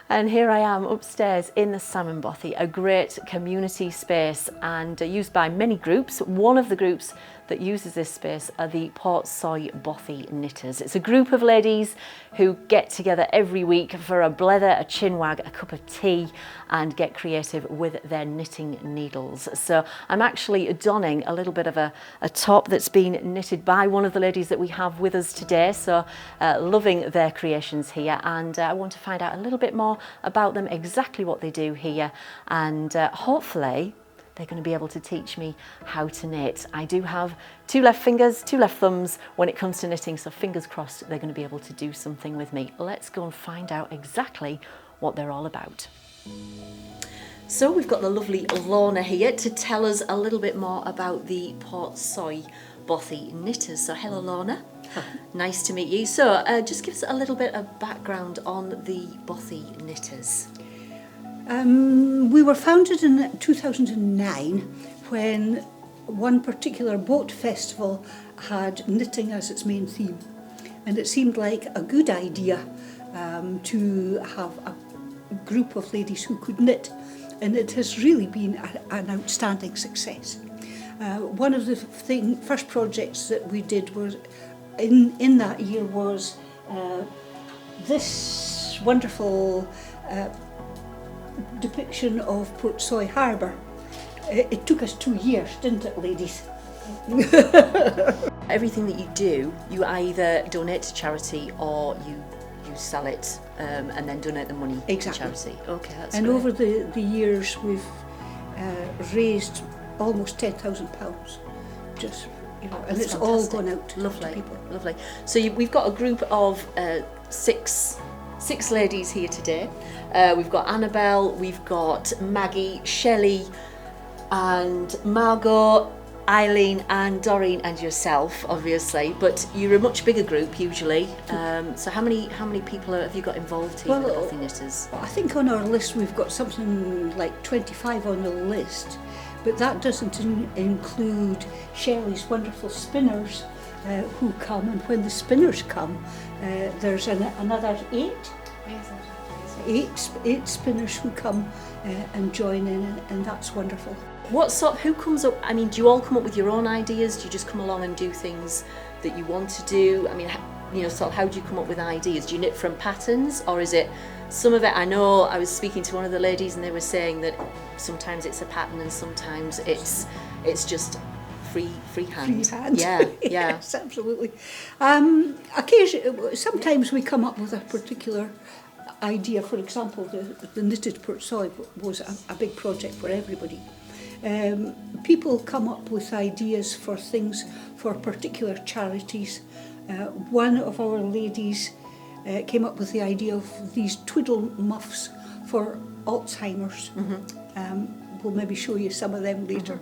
And here I am upstairs in the Salmon Bothy, a great community space and used by many groups. One of the groups that uses this space are the Portsoy Bothy knitters. It's a group of ladies who get together every week for a blether, a chinwag, a cup of tea and get creative with their knitting needles. So I'm actually donning a little bit of a top that's been knitted by one of the ladies that we have with us today. So loving their creations here, and I want to find out a little bit more about them, exactly what they do here, and hopefully they're going to be able to teach me how to knit. I do have 2 left fingers, 2 left thumbs when it comes to knitting, so fingers crossed they're going to be able to do something with me. Let's go and find out exactly what they're all about. So we've got the lovely Lorna here to tell us a little bit more about the Portsoy Bothy knitters. So hello Lorna. Nice to meet you. So just give us a little bit of background on the Bothy knitters. We were founded in 2009 when one particular boat festival had knitting as its main theme, and it seemed like a good idea to have a group of ladies who could knit, and it has really been an outstanding success. One of the first projects that we did was in that year was this wonderful depiction of Portsoy Harbour. It took us 2 years, didn't it, ladies? Everything that you do, you either donate to charity or you sell it and then donate the money to charity. Okay, that's and great. over the years we've raised almost £10,000. Just, you know, and it's all gone out to people. Lovely. So we've got a group of six ladies here today. We've got Annabelle, we've got Maggie, Shelley and Margot, Eileen and Doreen and yourself, obviously, but you're a much bigger group usually. So how many people have you got involved here with the Bothy knitters? I think on our list we've got something like 25 on the list, but that doesn't include Shelley's wonderful spinners who come, and when the spinners come there's another 8 spinners who come and join in, and that's wonderful. Who comes up, I mean, do you all come up with your own ideas? Do you just come along and do things that you want to do? I mean, how do you come up with ideas? Do you knit from patterns, or is it some of it? I know I was speaking to one of the ladies and they were saying that sometimes it's a pattern and sometimes it's just free hand. Yeah. Yes, absolutely. Sometimes we come up with a particular idea. For example, the knitted Portsoy was a big project for everybody. People come up with ideas for things for particular charities. One of our ladies came up with the idea of these twiddle muffs for Alzheimer's. We'll maybe show you some of them later.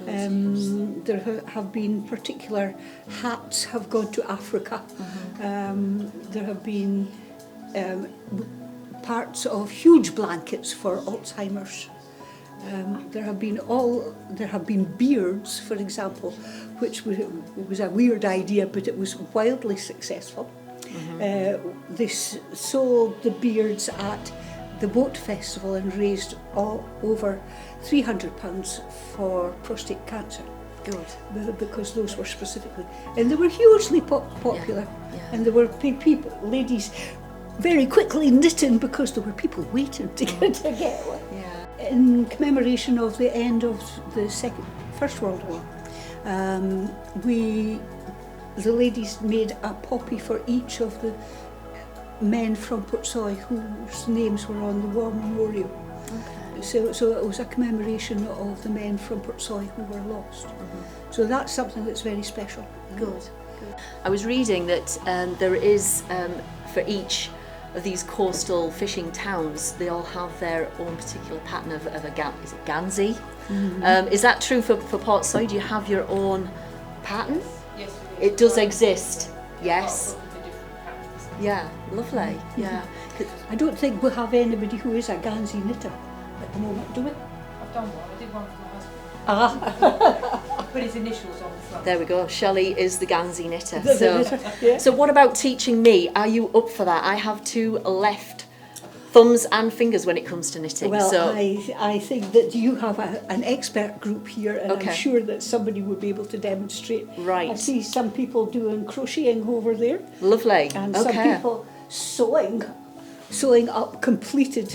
There have been particular hats have gone to Africa. There have been parts of huge blankets for Alzheimer's. There have been beards, for example, which was a weird idea, but it was wildly successful. They sold the beards at the boat festival and raised over £300 for prostate cancer. Good. Because those were specifically, and they were hugely popular. And there were ladies very quickly knitting because there were people waiting to get one. In commemoration of the end of the First World War, the ladies made a poppy for each of the men from Portsoy whose names were on the war memorial. So it was a commemoration of the men from Portsoy who were lost. So that's something that's very special. Good. I was reading that there is, for each of these coastal fishing towns, they all have their own particular pattern of a is it Gansey? Is that true for Portsoy? Do you have your own pattern? Yes, it does exist. Yes. Yeah, lovely. Yeah. I don't think we'll have anybody who is a Gansey knitter at the moment, do we? I've done one. I did one for my husband. I put his initials on the front. There we go. Shelley is the Gansey knitter. So what about teaching me? Are you up for that? I have 2 left thumbs and fingers when it comes to knitting. Well, so I think that you have an expert group here, and Okay. I'm sure that somebody would be able to demonstrate. Right. I see some people doing crocheting over there, lovely. and some Okay. people sewing up completed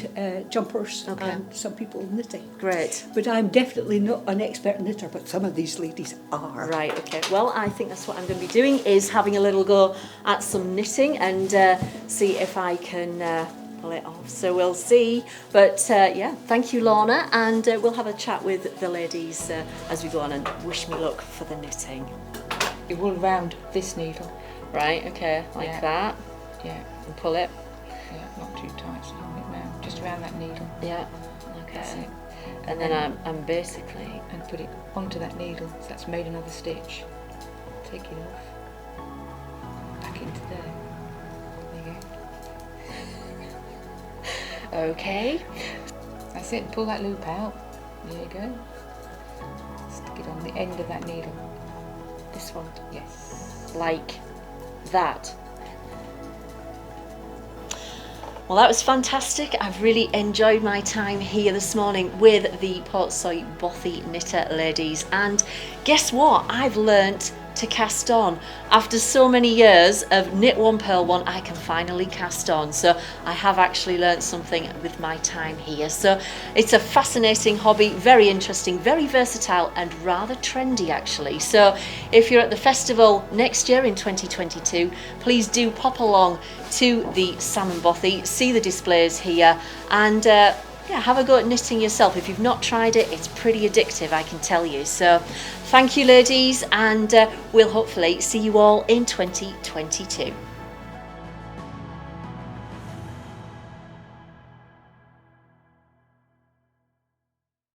jumpers, Okay. and some people knitting. Great. But I'm definitely not an expert knitter, but some of these ladies are. Right, okay. Well, I think that's what I'm going to be doing, is having a little go at some knitting and see if I can pull it off. So we'll see. But yeah, thank you, Lorna, and we'll have a chat with the ladies as we go on, and wish me luck for the knitting. It will round this needle. Right, okay, like Yeah. that. Yeah, And pull it. yeah, not too tight, so you want it round, just around that needle. Yeah, That's okay. it. And then I'm basically... And put it onto that needle, so that's made another stitch. Take it off. Back into there. There you go. Okay. That's it, pull that loop out. There you go. Stick it on the end of that needle. This one. Yes. Like that. Well, that was fantastic. I've really enjoyed my time here this morning with the Portsoy Bothy knitter ladies, and guess what? I've learnt to cast on. After so many years of knit one, purl one, I can finally cast on. So I have actually learnt something with my time here. So it's a fascinating hobby, very interesting, very versatile, and rather trendy actually. So if you're at the festival next year in 2022, please do pop along to the Salmon Bothy, see the displays here, and yeah, have a go at knitting yourself. If you've not tried it, it's pretty addictive, I can tell you. So thank you, ladies, and we'll hopefully see you all in 2022.